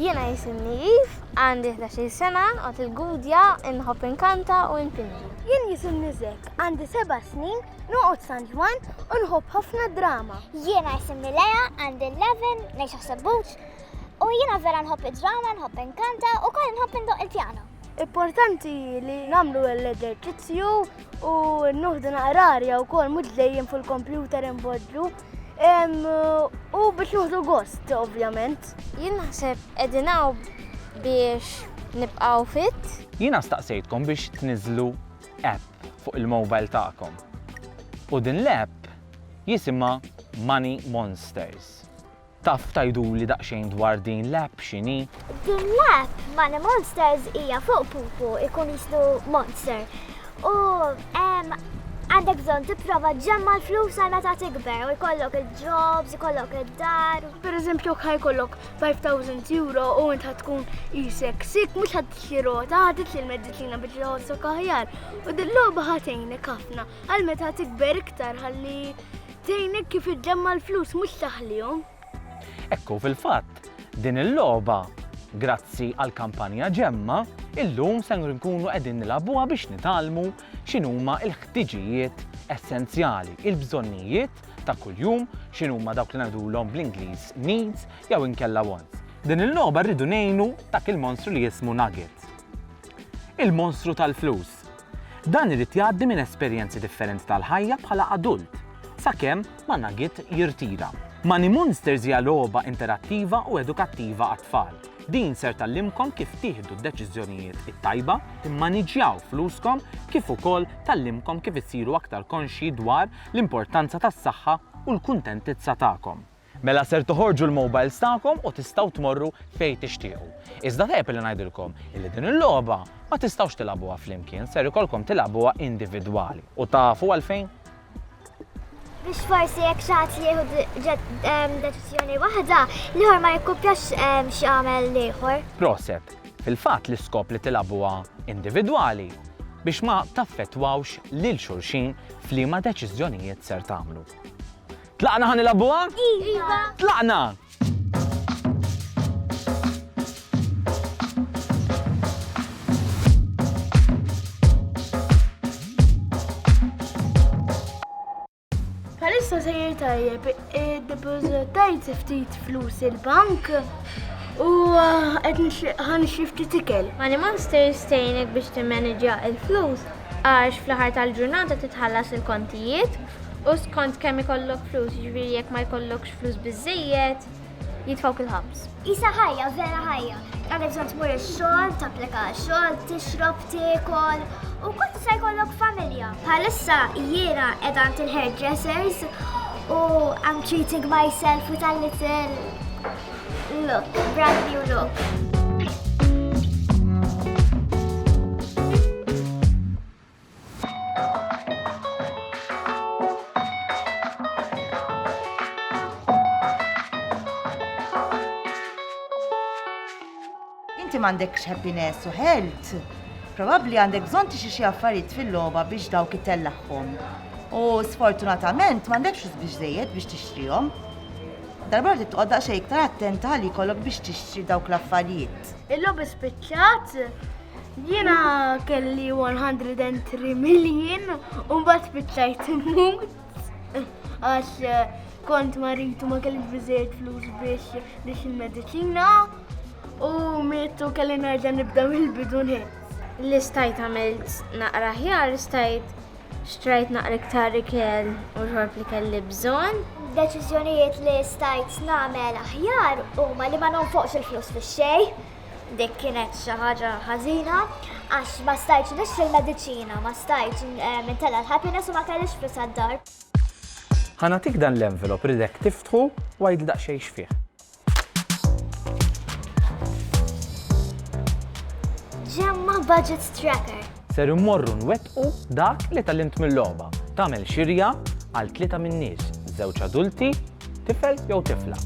Jiena jisimni Eve, għandi 11 sena, għat il-gudja, inħobb inkanta u npinġi. Jien jisimni Zek, għandi 7 snin, noqgħod San Juan u nħobb ħafna drama. Jiena jisimni Lea, għandi 11, ngħix ħsebbuċ, u jiena vera nħobb id-drama, nħobb inkanta u koll nħobb indoq il-pjano. Importanti li nagħmlu l-eżerċizzju u nuħdu naqrarja wkoll mhux dejjem fil-kompjuter inpoġġu. U biex nuħdu gost, ovvjament. Jien naħseb edinaw biex nibqaw fit. Jiena staqsejtkom biex tniżlu app fuq il-mobile tagħkom. U din l-app jisimha Money Monsters. Taf tajduli daqsxejn dwar din l-app x'inhi? Din l-app Money Monsters hija fuq pupu ikun jislu monster. U għandek bżonn tipprova ġemma l-flus għal meta tikber u jkollok il-jobs, jkollok id-dar. Per eżempju, ħajkollok 5,000 euro u int tkun isek sik, mhux ħadd xirota, ħadd il-mediċina biex jħossok aħjar. U din logħba ħatgħinek ħafna għal meta tikber iktar ħalli tgħinek kif iġġemma l-flus mhux taħlihom. Ekku fil-fatt, din il-logħba grazzi għal kampanja ġemma, illum se nkunu qegħdin nilagħbuha biex nitalmu x'inhuma l-ħtiġijiet essenzjali, il-bżonnijiet ta' kuljum, x'inhuma dawk li ngħidulhom bl-Ingliż needs jew inkella wants. Din il-logħba rridu ngħinu dak il-monstru li jismu Nugget. Il-monstru tal-flus. Dan irid jgħaddi minn esperjenzi differenti tal-ħajja bħala adult, sakemm ma Nugget jirtira. Money Monsters hija logħba interattiva u edukattiva għat-tfal. Din ser tallimkom kif tieħdu d-deċiżjonijiet it-tajba, timmaniġjaw fluskom, kif ukoll tallimkom kif issiru aktar konxji dwar l-importanza tas-saħħa u l-kuntentizza tagħkom. Mela ser toħorġu l-mobiles tagħkom u tistgħu tmorru fejn tixtiequ. Iżda tajjeb li ngħidilkom illi din il-logħba ma tistgħux tilagħbuha flimkien, ser ikolkom tilagħbuha individwali. U tafu għalfejn? Biex forsi jekk xagħti jieħu deċiżjoni waħda, l-ieħor ma jikkupjax x'għamel l-ieħor. Proset, fil-fatt l-iskop li tilagħbuha individwali biex ma taffettwawx lil xulxin f'liema deċiżjonijiet ser tagħmlu. Tlaqna ħanilagħbuha? Iva! Tlaqna! Palissa sejjer tajjeb, id-depożitajt ftit flus il-bank u qed ħanixtri ftit ikel. Money Monsters tgħinek biex timmaneġja l-flus għax fl-aħħar tal-ġurnata titħallas il-kontijiet u skont kemm ikollok flus, jiġifieri jekk ma jkollokx flus biżżejjed, jitfawk il-ħabs. Isa ħajja, vera ħajja. Għandek bżonn tmur ix-xogħol, tapplika għax-xogħol, tixrob, tiekol u kont se jkollok familja. Bħalissa jiena qiegħda għand il-hairdressers u I'm treating myself with a little look, brand new look. Inti m'għandekx happiness u health. Probabbli għandek bżonn tixi xi affarijiet fil-logħba biex dawk itellaħħom. U sfortunatament m'għandekx flus biex żejjed biex tixtrihom. Darba trid tqgħod daqsxejn iktar attenta li jkollok biex tixtri dawk l-affarijiet. Il-logħba spiċċat, jiena kelli 103 million u mbagħad spiċċajt immut għax kont marit u ma kellix biżejjed flus biex il-mediċina u mietu kelli nerġa' nibda mill-bidu net. Li stajt għamilt naqra ħjar, stajt xtrajt naqra iktar ikel u xorb li kelli bżonn. Deċiżjonijiet li stajt nagħmel aħjar huma li ma nonfoqx il-flus fix-xejn. Dik kienet xi ħaġa ħażina għax ma stajtx nixtri l-mediċina, ma stajtx nintella l-happiness u ma kellix flus għad-dar. Ħanatik dan l-envelop ridek tiftħu u għajd daqsxejn x'fih. Ġemma budget tracker. Ser immorru nwettqu dak li tallimt mill-logħba. Tagħmel xirja għal 3 min-nies, 2 adulti, tifel jew tifla.